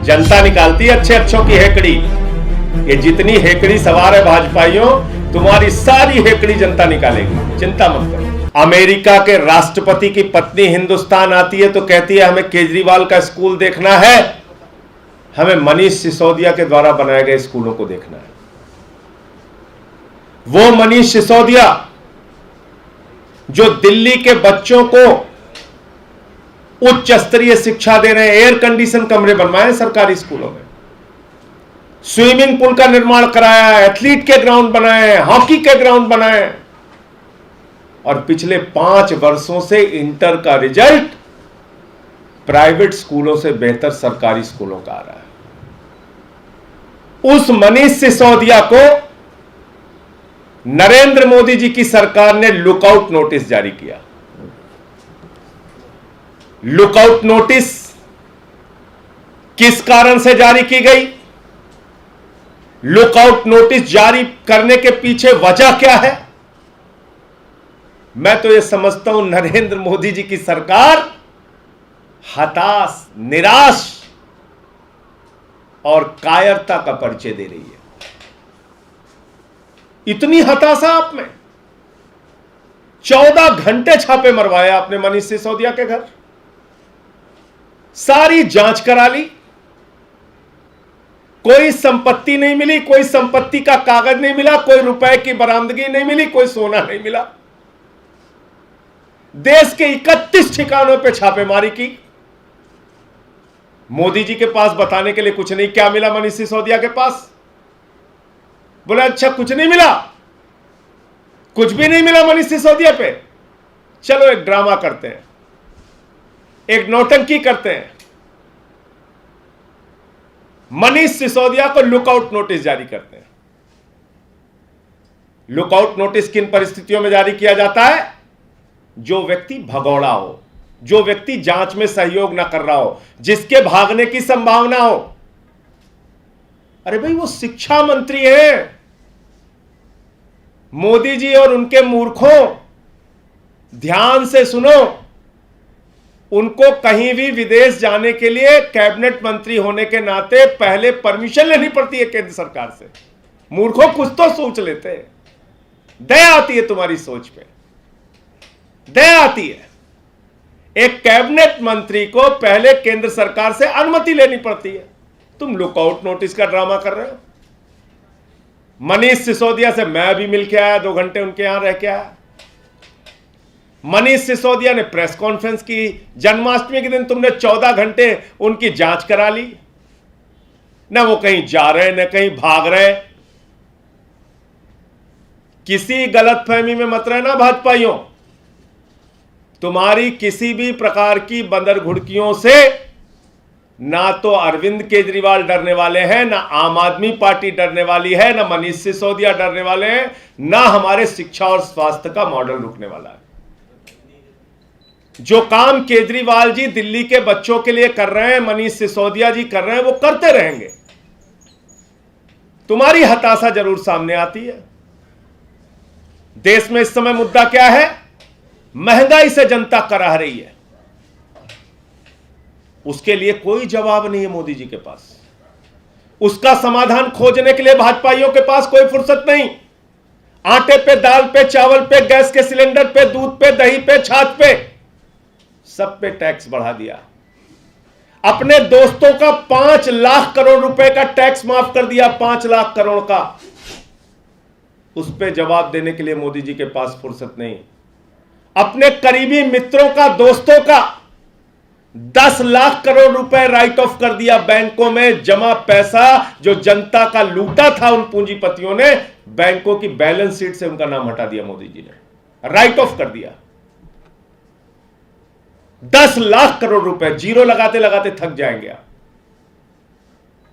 जनता निकालती है अच्छे अच्छों की हेकड़ी। ये जितनी हेकड़ी सवार है भाजपाइयों, तुम्हारी सारी हेकड़ी जनता निकालेगी, चिंता मत करो। अमेरिका के राष्ट्रपति की पत्नी हिंदुस्तान आती है तो कहती है हमें केजरीवाल का स्कूल देखना है, हमें मनीष सिसोदिया के द्वारा बनाए गए स्कूलों को देखना है। वो मनीष सिसोदिया जो दिल्ली के बच्चों को उच्च स्तरीय शिक्षा दे रहे हैं, एयर कंडीशन कमरे बनवाए हैं सरकारी स्कूलों में, स्विमिंग पूल का निर्माण कराया है, एथलीट के ग्राउंड बनाए हैं, हॉकी के ग्राउंड बनाए हैं, और पिछले 5 वर्षों से इंटर का रिजल्ट प्राइवेट स्कूलों से बेहतर सरकारी स्कूलों का आ रहा है। उस मनीष सिसोदिया को नरेंद्र मोदी जी की सरकार ने लुकआउट नोटिस जारी किया। लुकआउट नोटिस किस कारण से जारी की गई? लुकआउट नोटिस जारी करने के पीछे वजह क्या है? मैं तो यह समझता हूं नरेंद्र मोदी जी की सरकार हताश, निराश और कायरता का परिचय दे रही है। इतनी हताशा आप में, 14 घंटे छापे मरवाए आपने मनीष सिसोदिया के घर, सारी जांच करा ली, कोई संपत्ति नहीं मिली, कोई संपत्ति का कागज नहीं मिला, कोई रुपए की बरामदगी नहीं मिली, कोई सोना नहीं मिला। देश के 31 ठिकानों पे छापेमारी की। मोदी जी के पास बताने के लिए कुछ नहीं। क्या मिला मनीष सिसोदिया के पास? बोला अच्छा कुछ नहीं मिला, कुछ भी नहीं मिला मनीष सिसोदिया पे। चलो एक ड्रामा करते हैं, एक नौटंकी करते हैं। मनीष सिसोदिया को लुकआउट नोटिस जारी करते हैं। लुकआउट नोटिस किन परिस्थितियों में जारी किया जाता है? जो व्यक्ति भगौड़ा हो, जो व्यक्ति जांच में सहयोग ना कर रहा हो, जिसके भागने की संभावना हो। अरे भाई वो शिक्षा मंत्री हैं। मोदी जी और उनके मूर्खों, ध्यान से सुनो, उनको कहीं भी विदेश जाने के लिए कैबिनेट मंत्री होने के नाते पहले परमिशन लेनी पड़ती है केंद्र सरकार से। मूर्खों कुछ तो सोच लेते हैं। दया आती है तुम्हारी सोच पे, दया आती है। एक कैबिनेट मंत्री को पहले केंद्र सरकार से अनुमति लेनी पड़ती है। तुम लुकआउट नोटिस का ड्रामा कर रहे हो। मनीष सिसोदिया से मैं भी मिलके आया, 2 घंटे उनके यहां रह के आया। मनीष सिसोदिया ने प्रेस कॉन्फ्रेंस की। जन्माष्टमी के दिन तुमने 14 घंटे उनकी जांच करा ली। ना वो कहीं जा रहे, ना कहीं भाग रहे। किसी गलतफहमी में मत रहना भाजपाइयों। तुम्हारी किसी भी प्रकार की बंदर घुड़कियों से ना तो अरविंद केजरीवाल डरने वाले हैं, ना आम आदमी पार्टी डरने वाली है, ना मनीष सिसोदिया डरने वाले हैं, ना हमारे शिक्षा और स्वास्थ्य का मॉडल रुकने वाला है। जो काम केजरीवाल जी दिल्ली के बच्चों के लिए कर रहे हैं, मनीष सिसोदिया जी कर रहे हैं, वो करते रहेंगे। तुम्हारी हताशा जरूर सामने आती है। देश में इस समय मुद्दा क्या है? महंगाई से जनता कराह रही है। उसके लिए कोई जवाब नहीं है मोदी जी के पास। उसका समाधान खोजने के लिए भाजपाइयों के पास कोई फुर्सत नहीं। आटे पे, दाल पे, चावल पे, गैस के सिलेंडर पे, दूध पे, दही पे, छाछ पे, सब पे टैक्स बढ़ा दिया। अपने दोस्तों का 5 लाख करोड़ रुपए का टैक्स माफ कर दिया, 5 लाख करोड़ का। उस पे जवाब देने के लिए मोदी जी के पास फुर्सत नहीं। अपने करीबी मित्रों का, दोस्तों का 10 लाख करोड़ रुपए राइट ऑफ कर दिया। बैंकों में जमा पैसा जो जनता का लूटा था उन पूंजीपतियों ने, बैंकों की बैलेंस शीट से उनका नाम हटा दिया। मोदी जी ने राइट ऑफ कर दिया। 10 लाख करोड़ रुपए जीरो लगाते लगाते थक जाएंगे आप।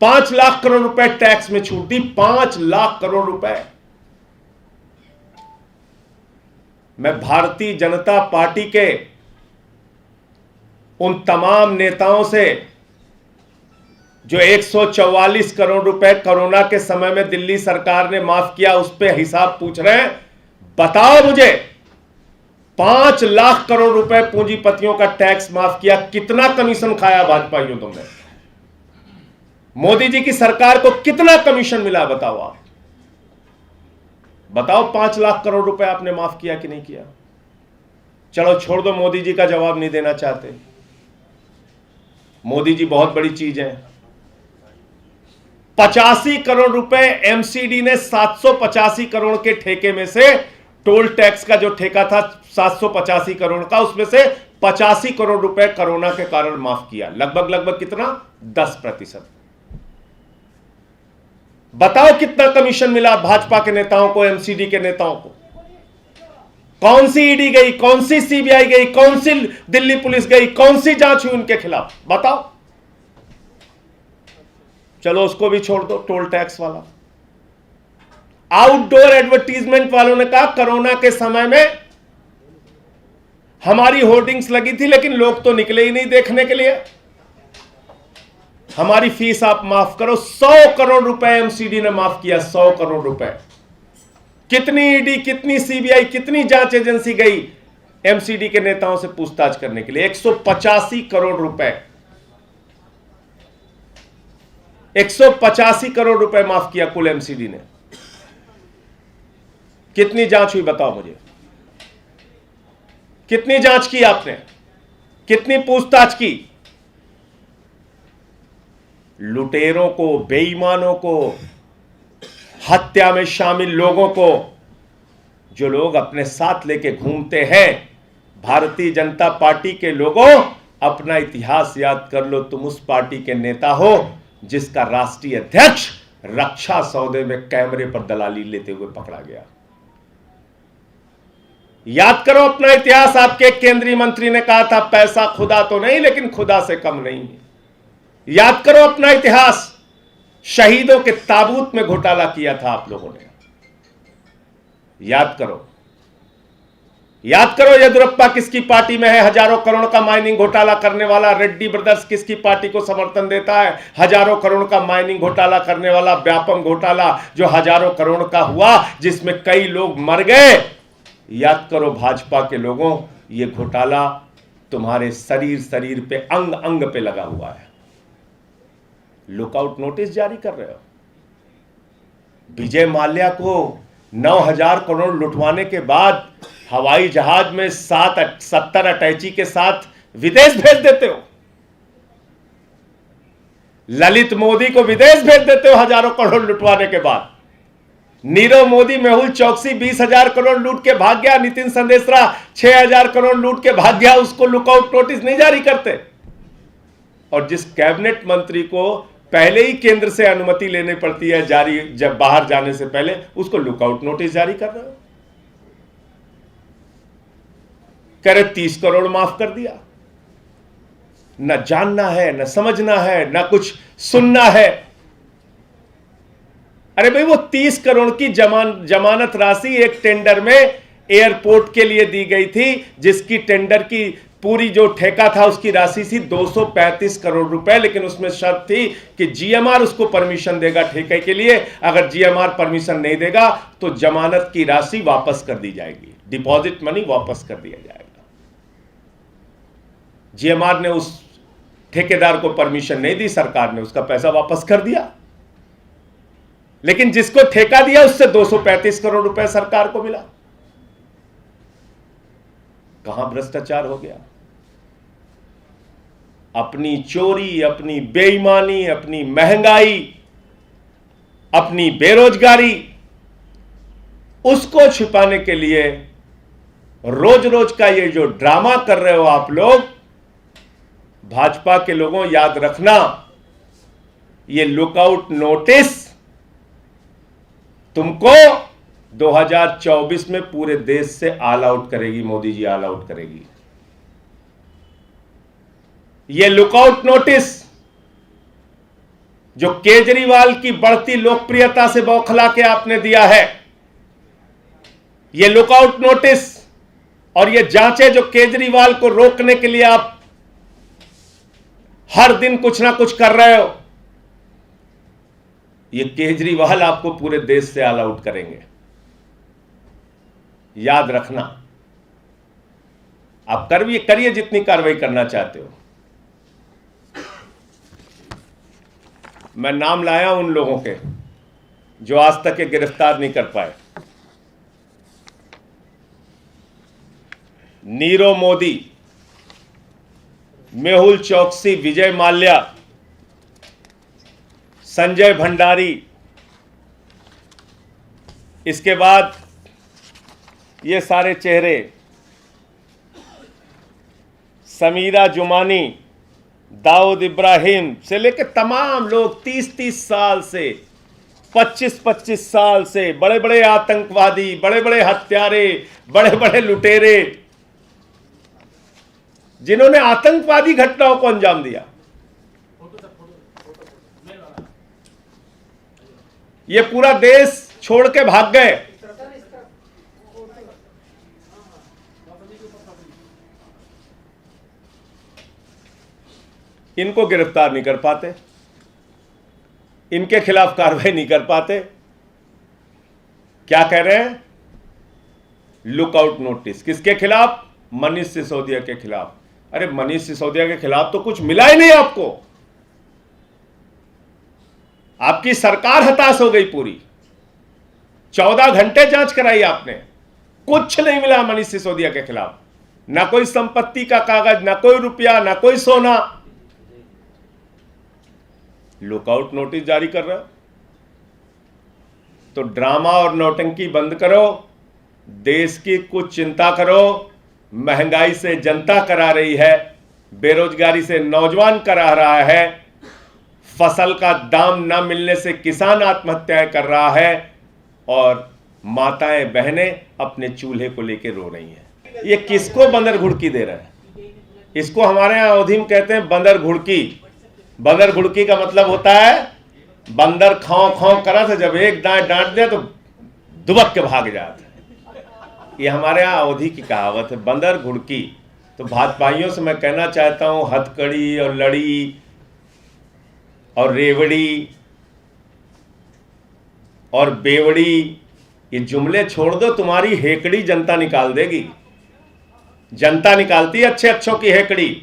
5 लाख करोड़ रुपए टैक्स में छूट दी, 5 लाख करोड़ रुपए। मैं भारतीय जनता पार्टी के उन तमाम नेताओं से जो 144 करोड़ रुपए कोरोना के समय में दिल्ली सरकार ने माफ किया, उस पे हिसाब पूछ रहे हैं। बताओ मुझे, 5 लाख करोड़ रुपए पूंजीपतियों का टैक्स माफ किया, कितना कमीशन खाया भाजपाइयों तुमने? मोदी जी की सरकार को कितना कमीशन मिला बताओ आप, बताओ। 5 लाख करोड़ रुपए आपने माफ किया कि नहीं किया? चलो छोड़ दो, मोदी जी का जवाब नहीं देना चाहते। मोदी जी बहुत बड़ी चीज है। 85 करोड़ रुपए एमसीडी ने 785 करोड़ के ठेके में से, टोल टैक्स का जो ठेका था 785 करोड़ का, उसमें से 85 करोड़ रुपए कोरोना के कारण माफ किया। लगभग कितना? 10%। बताओ कितना कमीशन मिला भाजपा के नेताओं को, एमसीडी के नेताओं को? कौन सी ईडी गई, कौन सी सीबीआई गई, कौन सी दिल्ली पुलिस गई, कौन सी जांच हुई उनके खिलाफ? बताओ। चलो उसको भी छोड़ दो, टोल टैक्स वाला। आउटडोर एडवर्टीजमेंट वालों ने कहा कोरोना के समय में हमारी होर्डिंग्स लगी थी लेकिन लोग तो निकले ही नहीं देखने के लिए, हमारी फीस आप माफ करो। 100 करोड़ रुपए एमसीडी ने माफ किया, 100 करोड़ रुपए। कितनी ईडी, कितनी सीबीआई, कितनी जांच एजेंसी गई एमसीडी के नेताओं से पूछताछ करने के लिए? 185 करोड़ रुपए, 185 करोड़ रुपए माफ किया कुल एमसीडी ने। कितनी जांच हुई बताओ मुझे? कितनी जांच की आपने? कितनी पूछताछ की? लुटेरों को, बेईमानों को, हत्या में शामिल लोगों को, जो लोग अपने साथ लेके घूमते हैं, भारतीय जनता पार्टी के लोगों, अपना इतिहास याद कर लो। तुम उस पार्टी के नेता हो जिसका राष्ट्रीय अध्यक्ष रक्षा सौदे में कैमरे पर दलाली लेते हुए पकड़ा गया। याद करो अपना इतिहास। आपके केंद्रीय मंत्री ने कहा था पैसा खुदा तो नहीं लेकिन खुदा से कम नहीं है। याद करो अपना इतिहास। शहीदों के ताबूत में घोटाला किया था आप लोगों ने। याद करो, याद करो येदियुरप्पा किसकी पार्टी में है? हजारों करोड़ का माइनिंग घोटाला करने वाला रेड्डी ब्रदर्स किसकी पार्टी को समर्थन देता है? हजारों करोड़ का माइनिंग घोटाला करने वाला व्यापम घोटाला जो हजारों करोड़ का हुआ, जिसमें कई लोग मर गए। याद करो भाजपा के लोगों, यह घोटाला तुम्हारे शरीर पे, अंग अंग पे लगा हुआ है। लुकआउट नोटिस जारी कर रहे हो। विजय माल्या को 9,000 करोड़ लुटवाने के बाद हवाई जहाज में 70 अटैची के साथ विदेश भेज देते हो। ललित मोदी को विदेश भेज देते हो हजारों करोड़ लुटवाने के बाद। नीरव मोदी, मेहुल चौकसी 20,000 करोड़ लूट के भाग गया। नितिन संदेशरा 6,000 करोड़ लूट के भाग गया। उसको लुकआउट नोटिस नहीं जारी करते। और जिस कैबिनेट मंत्री को पहले ही केंद्र से अनुमति लेनी पड़ती है जारी, जब बाहर जाने से पहले, उसको लुकआउट नोटिस जारी कर रहे हो। कह रहे 30 करोड़ माफ कर दिया। न जानना है, न समझना है, न कुछ सुनना है। अरे भाई, वो 30 करोड़ की जमानत राशि एक टेंडर में एयरपोर्ट के लिए दी गई थी, जिसकी टेंडर की पूरी जो ठेका था उसकी राशि थी 235 करोड़ रुपए। लेकिन उसमें शर्त थी कि जीएमआर उसको परमिशन देगा ठेके के लिए। अगर जीएमआर परमिशन नहीं देगा तो जमानत की राशि वापस कर दी जाएगी, डिपॉजिट मनी वापस कर दिया जाएगा। जीएमआर ने उस ठेकेदार को परमिशन नहीं दी, सरकार ने उसका पैसा वापस कर दिया। लेकिन जिसको ठेका दिया उससे 235 करोड़ रुपए सरकार को मिला। कहां भ्रष्टाचार हो गया? अपनी चोरी, अपनी बेईमानी, अपनी महंगाई, अपनी बेरोजगारी, उसको छिपाने के लिए रोज रोज का ये जो ड्रामा कर रहे हो आप लोग, भाजपा के लोगों याद रखना, ये लुकआउट नोटिस तुमको 2024 में पूरे देश से ऑल आउट करेगी। मोदी जी ऑल आउट करेगी। ये लुकआउट नोटिस जो केजरीवाल की बढ़ती लोकप्रियता से बौखला के आपने दिया है, ये लुकआउट नोटिस और ये जांचें जो केजरीवाल को रोकने के लिए आप हर दिन कुछ ना कुछ कर रहे हो, ये केजरीवाल आपको पूरे देश से ऑल आउट करेंगे। याद रखना। आप करिए जितनी कार्रवाई करना चाहते हो। मैं नाम लाया उन लोगों के जो आज तक ये गिरफ्तार नहीं कर पाए। नीरव मोदी, मेहुल चौकसी, विजय माल्या, संजय भंडारी, इसके बाद ये सारे चेहरे, समीरा जुमानी, दाऊद इब्राहिम से लेकर तमाम लोग 30-30 साल से, 25-25 साल से बड़े बड़े आतंकवादी, बड़े बड़े हत्यारे, बड़े बड़े लुटेरे, जिन्होंने आतंकवादी घटनाओं को अंजाम दिया, ये पूरा देश छोड़ के भाग गए। इनको गिरफ्तार नहीं कर पाते, इनके खिलाफ कार्रवाई नहीं कर पाते। क्या कह रहे हैं? Lookout notice. किसके खिलाफ? मनीष सिसोदिया के खिलाफ। अरे मनीष सिसोदिया के खिलाफ तो कुछ मिला ही नहीं आपको। आपकी सरकार हताश हो गई पूरी। 14 घंटे जांच कराई आपने, कुछ नहीं मिला मनीष सिसोदिया के खिलाफ। ना कोई संपत्ति का कागज, ना कोई रुपया, ना कोई सोना। लुकआउट नोटिस जारी कर रहा। तो ड्रामा और नौटंकी बंद करो, देश की कुछ चिंता करो। महंगाई से जनता करा रही है, बेरोजगारी से नौजवान करा रहा है, फसल का दाम न मिलने से किसान आत्महत्याएं कर रहा है, और माताएं बहनें अपने चूल्हे को लेकर रो रही हैं। ये किसको बंदर घुड़की दे रहा है? इसको हमारे यहां अवधि में कहते हैं बंदर घुड़की। बंदर घुड़की का मतलब होता है बंदर खाओ खाओ करा था, जब एक दांत डांट दिया तो दुबक के भाग जाता है। ये हमारे यहाँ अवधि की कहावत है, बंदर घुड़की। तो भाजपाइयों से मैं कहना चाहता हूं, हथकड़ी और लड़ी और रेवड़ी और बेवड़ी, ये जुमले छोड़ दो, तुम्हारी हेकड़ी जनता निकाल देगी। जनता निकालती है अच्छे अच्छों की हेकड़ी।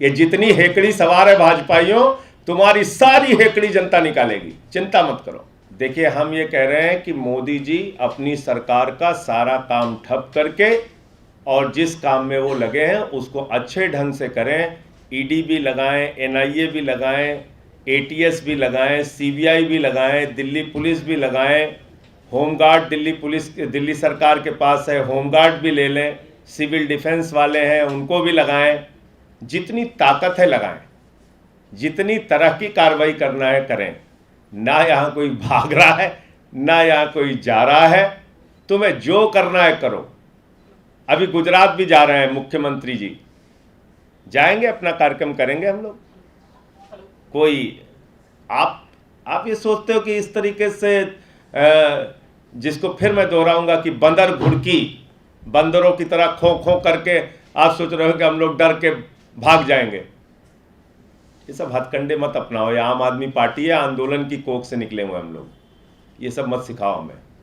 ये जितनी हेकड़ी सवार है भाजपाइयों, तुम्हारी सारी हेकड़ी जनता निकालेगी, चिंता मत करो। देखिए, हम ये कह रहे हैं कि मोदी जी अपनी सरकार का सारा काम ठप करके और जिस काम में वो लगे हैं उसको अच्छे ढंग से करें। ईडी भी लगाएं, एनआईए भी लगाएं, एटीएस भी लगाएं, सीबीआई भी लगाएं, दिल्ली पुलिस भी लगाएं, होमगार्ड दिल्ली सरकार के पास है, होमगार्ड भी ले लें, सिविल डिफेंस वाले हैं उनको भी लगाएं। जितनी ताकत है लगाएं, जितनी तरह की कार्रवाई करना है करें। ना यहाँ कोई भाग रहा है, ना यहाँ कोई जा रहा है। तुम्हें जो करना है करो। अभी गुजरात भी जा रहे हैं मुख्यमंत्री जी, जाएंगे, अपना कार्यक्रम करेंगे हम लोग। कोई आप ये सोचते हो कि इस तरीके से जिसको फिर मैं दोहराऊंगा कि बंदर घुड़की, बंदरों की तरह खो खो करके आप सोच रहे हो कि हम लोग डर के भाग जाएंगे। ये सब हथकंडे मत अपनाओ। ये आम आदमी पार्टी है, आंदोलन की कोख से निकले हुए हम लोग। ये सब मत सिखाओ हमें।